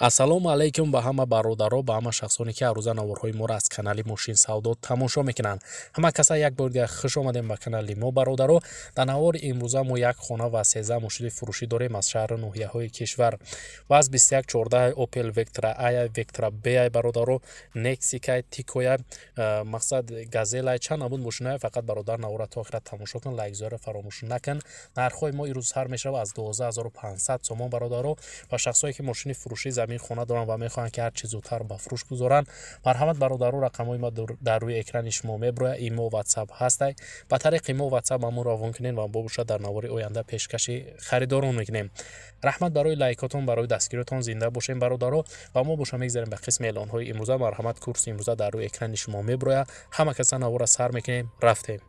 ассалому алайкум ба ҳама бародаро, ба ҳама шахсоне ки арӯза наворҳои моро аз канали Мошин Савдо тамошо мекунанд. Ҳама каса як бор дига хуш омадем ба канали мо бародаро. Дар навори имрӯза мо як хона ва 13 мошини фурӯшӣ дорем аз шаҳри ноҳияҳои кишвар. ВАЗ 2114 Opel Vectra I, Vectra B бародаро, Nexi Tico, мақсад Gazelle чанд набуд мошинаҳо фақат бародар навора то охира тамошо кун, лайк зора фаромӯш накун. Нархҳои мо ирӯз сар мешава аз 12500 сомон бародаро ва шахсое ки мошини фурӯшӣ замин хона доранд ва мехоҳанд ки ҳар чӣ зудтар ба фурӯш гузоранд, марҳамат бародаро, рақамҳои мо дар рӯи экрани шумо меброяд. Имо WhatsApp ҳастай. Ба тариқи имо WhatsApp мамон равон кунед ва бобошад дар навори оянда пешкаши харидорон мекунем. раҳмат барои лайкотон, барои дастгиротон зинда бошем бародаро ва мо боша мегзарем ба қисми эълонҳои имрӯза. Марҳамат, курси имрӯза дар рӯи экрани шумо меброяд. ҳама каса навора сар мекунем, рафтем.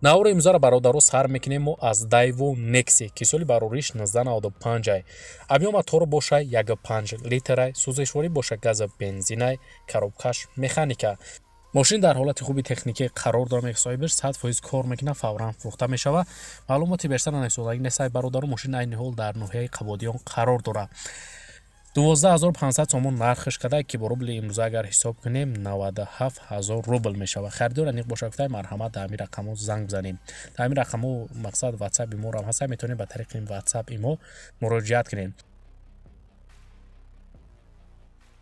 навори имрӯзаро бародаро сар мекунем мо аз Daewoo Nexi ки соли барориш 1995 объем мотор боша 1.5 литр, сӯзишворӣ боша газа бензин, коробкаш механика. мошин дар ҳолати хуби техникӣ қарор дорад, соҳибаш 100% кор мекунад, фавран фурӯхта мешава. маълумоти бештар анасодагӣ несай бародаро, мошин айни ҳол дар ноҳияи Қабодиён қарор дорад. 12500 сомон нархш када ки бо рубли имрӯза агар ҳисоб кунем 97000 рубл мешава. харидор аниқ боша гуфтай марҳамат дар ҳамин рақамҳо занг бзанем. дар ҳамин рақамҳо мақсад WhatsApp имо рам ҳаста, метавонем ба тариқи WhatsApp имо муроҷиат кунем.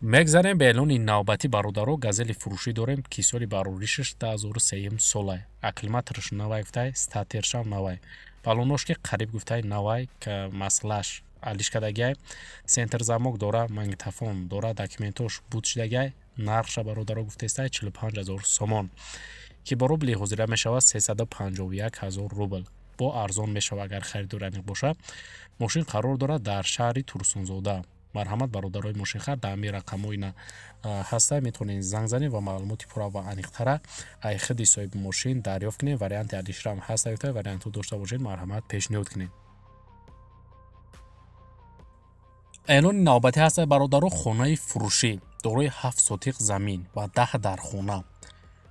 мегзарем ба эълони навбатӣ бародаро. газели фурӯшӣ дорем ки соли бароришаш 2003 солай. аклиматораш навай гуфтай, статершам навай. балонош ки қариб гуфтай навай ки маслаш алишкадагай, сентр замок дора, магнитофон дора, документош будшдагай. нархша бародаро гуфтестай 45000 сомон ки бо рубли ҳозира мешава 351000 рубл. бо арзон мешава агар харидор аниқ боша. мошин қарор дорад дар шаҳри Турсунзода. марҳамат бародарои мошинхар, дар ҳамин рақамҳои ҳаста метавонед занг занед ва маълумоти пурра ва аниқтара аз худи соҳиби мошин дарёфт кунед. варианти адишрам ҳаста гуфта, вариантҳо дошта бошед, марҳамат пешниҳод кунед. эълони навбатӣ ҳаста бародаро. хонаи фурӯшӣ дорои 7 сотиқ замин ва 10 дархона.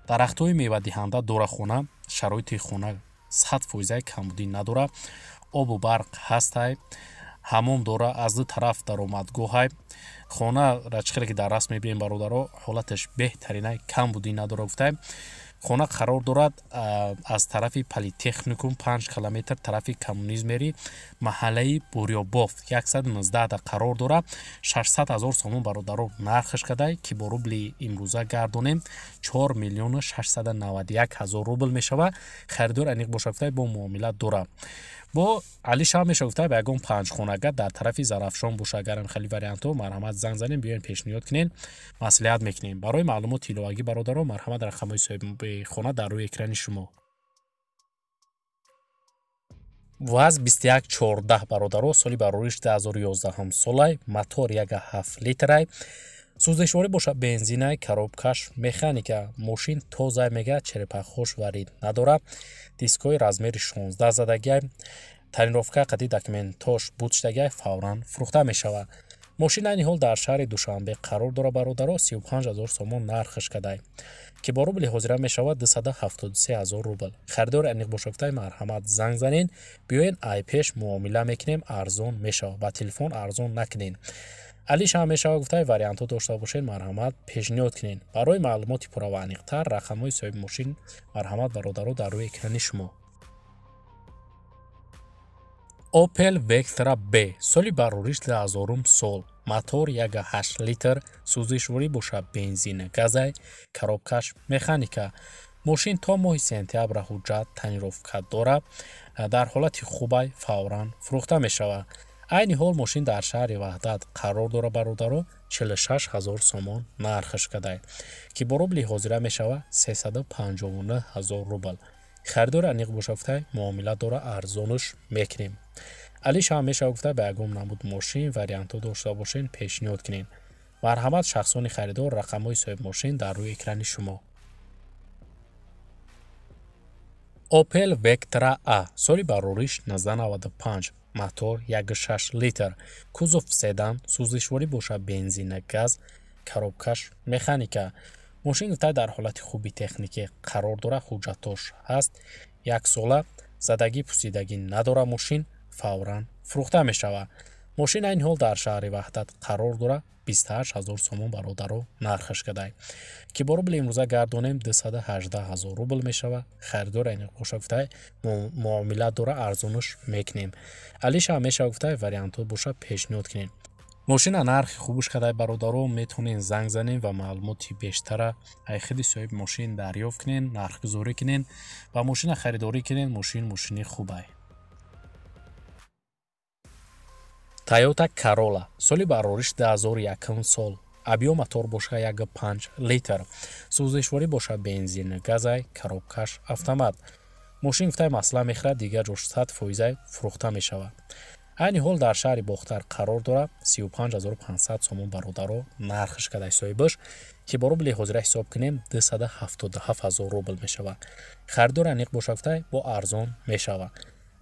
дарахтҳои мевадиҳанда дора хона. шароити хона 100% камбудӣ надора. обу барқ ҳастай. ҳамом дора, аз ду тараф даромадгоҳай. хонаро чӣ хеле ки дар раст мебинем бародаро, ҳолаташ беҳтаринай, камбудӣ надора гуфтай. хона қарор дорад аз тарафи политехникум 5 километр тарафи коммунизмери маҳаллаи бурёбов 119 да қарор дорад. 600000 сомон бародаро нархш кадай ки бо рубли имрӯза гардонем 4,691,000 рубл мешава. харидор аниқ боша гуфтай бо муомила дора. бо али шам меша гуфтай ба ягон панҷхонага дар тарафи Зарафшон боша. агарам хеле вариантҳо, марҳамат занг занем, биёен пешниҳод кунен, маслиҳат мекунем. барои маълумоти иловагӣ бародаро, марҳамат рақамҳои соҳиби хона дар рӯи экрани шумо. ВАЗ 2114 бародаро, соли барориш 2011 солай, мотор 1.7 литрай, сӯзишворӣ боша бензинай, коробкаш механика. мошин тоза мега, черепахош варид надора. дискҳои размери 16 задагай, танировка қади документош будштагай, фавран фурӯхта мешава. мошин айни ҳол дар шаҳри Душанбе қарор дора бародаро. 35000 сомон нархш кадай ки бо рубли ҳозира мешава 273000 рубл. харидор аниқ боша гуфтай марҳамат занг занен, биёен айпеш муомила мекунем, арзон мешава. ба телефон арзон накунен. али шам мешава гуфтай вариантҳо дошта бошед, марҳамат пешниҳод кунен. барои маълумоти пурра ва аниқтар рақамҳои соҳиби мошин, марҳамат бародаро, дар рӯи экрани шумо. Opel Vectra B соли барориш 2000 сол, мотор 1.8 литр, сӯзишворӣ боша бензин, газай, коробкаш механика. мошин то моҳи сентябр ҳуҷҷат танировка дора. дар ҳолати хубай, фавран фурӯхта мешава. айни ҳол мошин дар шаҳри Ваҳдат қарор дора бародаро. 46000 сомон нархш кадай ки бо рубли ҳозира мешава 359000 рубл. харидор аниқ боша гуфтай муомила дора, арзонш мекунем. али шам мешава гуфтай ба ягон намуд мошин вариантҳо дошта бошен, пешниҳод кунен. марҳамат шахсони харидор, рақамҳои соҳиби мошин дар рӯи экрани шумо. Opel Vectra A соли барориш 1995, мотор 1.6 литр, кузов седан, сӯзишворӣ боша бензин, газ, коробкаш механика. мошин гуфтай дар ҳолати хуби техникӣ қарор дора. ҳуҷҷатош ҳаст, 1 сола, задагӣ пусидагӣ надора. мошин фавран фурӯхта мешава. мошин айни ҳол дар шаҳри ваҳдат қарор дора 28 000 сомон бародаро нархаш кадай ки бо рубли имрӯза гардонем 218 000 рубл мешава. харидор айни боша гуфтай муомила дора арзонуш мекунем. алиша меша гуфтай вариантҳо боша пешниҳод кунем. мошина нархи хубуш кадай бародаро метавонен занг занем ва маълумоти бештара аз худи соҳиби мошин дарёфт кунен, нархгузорӣ кунен ва мошина харидорӣ кунен. мошини хубай. Toyota Corolla соли барориш 2001 сол. Объем мотор боша 1.5 литр. сӯзишворӣ боша бензин, газай, коробкаш автомат. мошин гуфтай масъала мехӯрад, дигар ҷо 100% фурӯхта мешавад. айни ҳол дар шаҳри бохтар қарор дора 35500 сомон бародаро нархаш кадай соҳибаш ки бо рубли ҳозира ҳисоб кунем 277000 рубл мешавад. харидор аниқ боша гуфтай бо арзон мешавад.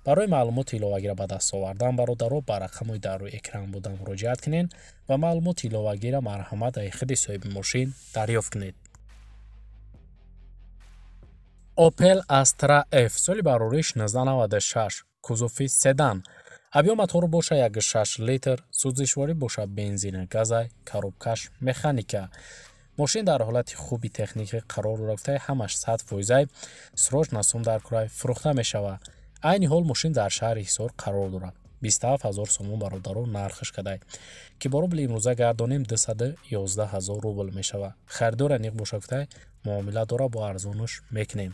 барои маълумоти иловагира ба даст овардан бародаро ба рақамҳои дар рӯи экран будан муроҷиат кунед ва маълумоти иловагира марҳамат аз худи соҳиби мошин дарёфт кунед. Opel Astra F соли барориш 1996, кузофи седан. объем мотор боша 1.6 литр, сӯзишворӣ боша бензин, газай, коробкаш механика. мошин дар ҳолати хуби техникӣ қарор рафта, ҳамаш 100% сирож насом дар курай фурӯхта мешавад. айни ҳол мошин дар шаҳри ҳисор қарор дорад. 27000 сомон бародаро нархаш кадай ки бо рубли имрӯза гардонем 211000 рубл мешавад. харидор аниқ боша гуфтай муомила дора бо арзонуш мекунем.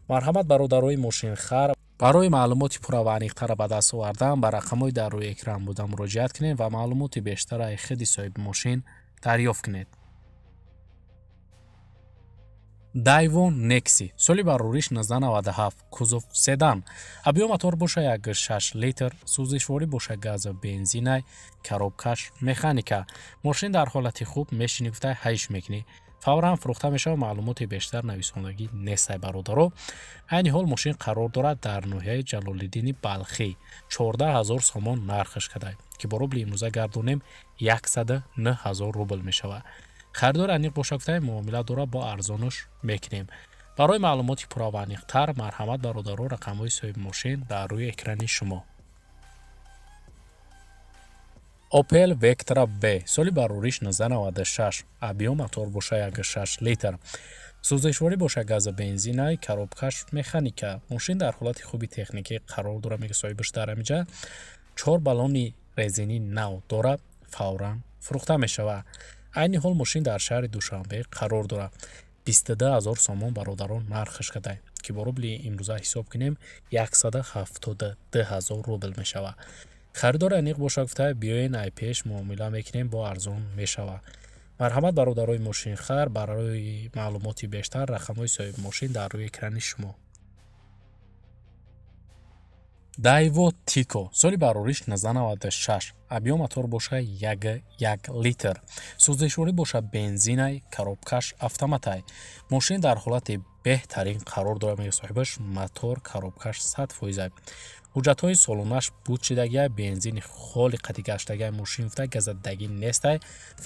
марҳамат бародарои мошинхар, барои маълумоти пурра ва аниқтара ба даст овардан ба рақамҳои дар рӯи экран буда муроҷиат кунед ва маълумоти бештара аз худи соҳиби мошин дарёфт кунед. Daiwon Nexi соли барориш 1997, кузов седан. объем мотор боша 1.6 литр, сӯзишворӣ боша газ бензинай, коробкаш механика. мошин дар ҳолати хуб мешини гуфтай ҳайш мекунӣ. фавран фурӯхта мешава. маълумоти бештар нависондагӣ нестай бародаро. айни ҳол мошин қарор дорад дар ноҳияи ҷалолиддини балхӣ. 14000 сомон нархаш кадай ки бо рубли имрӯза гардонем 109000 рубл мешавад. харидор аниқ боша гуфтай муомила дора бо арзонуш мекунем. барои маълумоти пурра ва аниқтар марҳамат бародаро рақамҳои соҳиби мошин дар рӯи экрани шумо. Opel Vectra B соли барориш 1996, объем мотор боша 1.6 литр, сӯзишворӣ боша газ бензинай, коробкаш механика. мошин дар ҳолати хуби техникӣ қарор дора мега соҳибаш дар амиҷа 4 баллони резини нав дора, фавран фурӯхта мешавад. айни ҳол мошин дар шаҳри душанбе қарор дорад. 22000 сомон бародаро нархаш кадай ки бо рубли имрӯза ҳисоб кунем 172000 рубл мешавад. харидор аниқ боша гуфтай биёен ай пеш муомила мекунем бо арзон мешавад. марҳамат бародарои мошинхар, барои маълумоти бештар рақамҳои соҳиби мошин дар рӯи экрани шумо. Daewoo Tico соли барориш 1996, объем мотор боша 1.1 литр, сӯзишворӣ боша бензинай, коробкаш автоматай. мошин дар ҳолати беҳтарин қарор дорад мега соҳибаш. мотор, коробкаш 100%. ҳуҷҷатҳои солонаш буд шидагия, бензини холи қатъӣ гаштагия мошин гуфта газадагӣ нестай,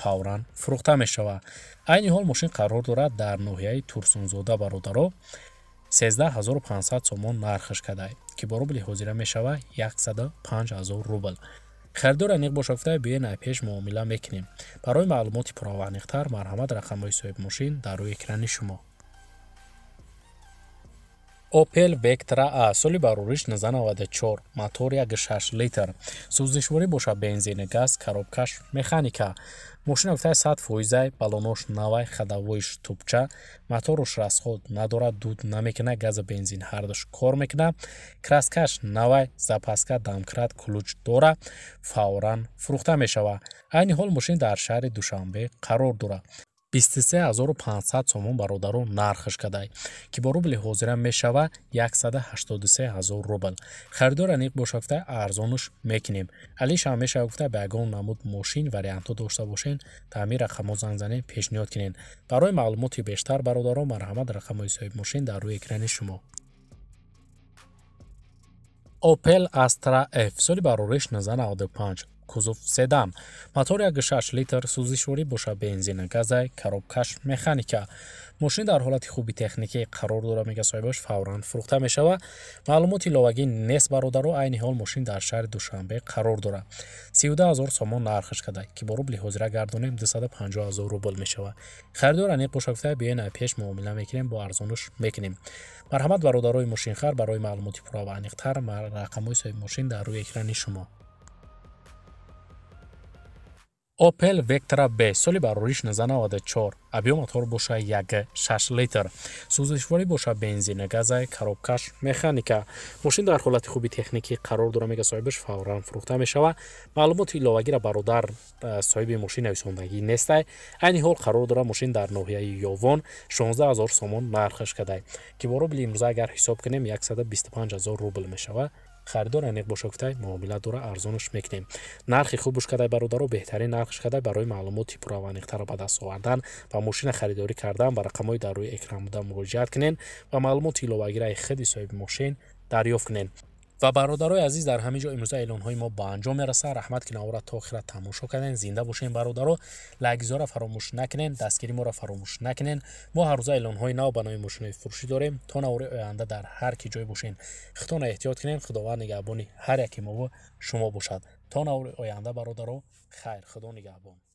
фавран фурӯхта мешавад. айни ҳол мошин қарор дорад дар ноҳияи турсунзода бародаро 13500 сомон нархаш кадай ки бо рубли ҳозира мешава 105000 рубл. харидор аниқ боша гуфтай биёен ай пеш муомила мекунем. барои маълумоти пурра ва аниқтар марҳамат рақамҳои соҳиби мошин дар рӯи экрани шумо. Opel Vectra A соли барориш 1994, мотор 1.6 литр, сӯзишворӣ боша бензин, газ, коробкаш механика. мошина гуфтай 100% баллонош навай, ходовойш тӯбча, моторуш расход надорад, дуд намекуна, газ бензин ҳардуш кор мекуна, краскаш навай, запаска дамкрат кулуч дора, фавран фурӯхта мешавад. айни ҳол мошин дар шаҳри душанбе қарор дорад. 23500 сомон бародаро нархаш кадай ки бо рубли ҳозира мешава 183000 рубл. харидор аниқ боша гуфта арзонуш мекунем. алиша мешава гуфта ба ягон намуд мошин вариантҳо дошта бошен, таъмир рақамҳо занг занем, пешниҳод кунен. барои маълумоти бештар бародаро марҳамат рақамҳои соҳиби мошин дар рӯи экрани шумо. Opel Astra F соли барориш 1995, кузов седан, мотори 6 литр, сӯзишворӣ боша бензин, газай, коробкаш, механика. мошин дар ҳолати хуби техникӣ қарор дорад, мега соҳибаш, фавран фурӯхта мешавад. маълумоти иловагӣ нест бародаро, айни ҳол мошин дар шаҳри Душанбе қарор дорад. 32 000 сомон нархаш кадай, ки бо рубли ҳозира гардонем 250 000 рубл мешавад. харидор аниқ боша гуфта биёин аз пеш муомила мекунем, бо арзонуш мекунем. марҳамат бародарои мошинхар, барои маълумоти пурра ва аниқтар рақамҳои соҳиби мошин дар рӯи экрани шумо. Opel Vectra B соли барориш 1994, объем мотор боша 1.6 литр, сӯзишворӣ боша бензин, газай, коробкаш, механика. мошин дар ҳолати хуби техникӣ қарор дорад, мега соҳибаш, фавран фурӯхта мешавад. маълумоти иловагиро бародар соҳиби мошин нависондагӣ нестай. айни ҳол қарор дорад мошин дар ноҳияи Ёвон 16 000 сомон нархаш кадай, ки бо рубли имрӯза агар ҳисоб кунем 125 000 рубл мешавад. харидор аниқ боша гуфтай муомила дора, арзонаш мекунем. нархи хубуш кадай бародаро, беҳтарин нархаш кадай. барои маълумоти пурра ва аниқтар ба даст овардан ва мошина харидорӣ кардан ба рақамҳои дар рӯи экран буда муроҷиат кунен ва маълумоти иловагиро худи соҳиби мошин дарёфт кунен. ва бародарои азиз, дар ҳамин ҷо имрӯза эълонҳои мо ба анҷом мерасад. раҳмат ки навора то охира тамошо карден. зинда бошен бародаро, лайкзора фаромӯш накунен, дастгирии моро фаромӯш накунен. мо ҳаррӯза эълонҳои нав ба номи мошинои фурӯшӣ дорем. то навори оянда дар ҳар ки ҷой бошен, худтона эҳтиёт кунен. худованд нигаҳбони ҳар яки мо шумо бошад. то навори оянда бародаро, хайр, худо нигаҳбон.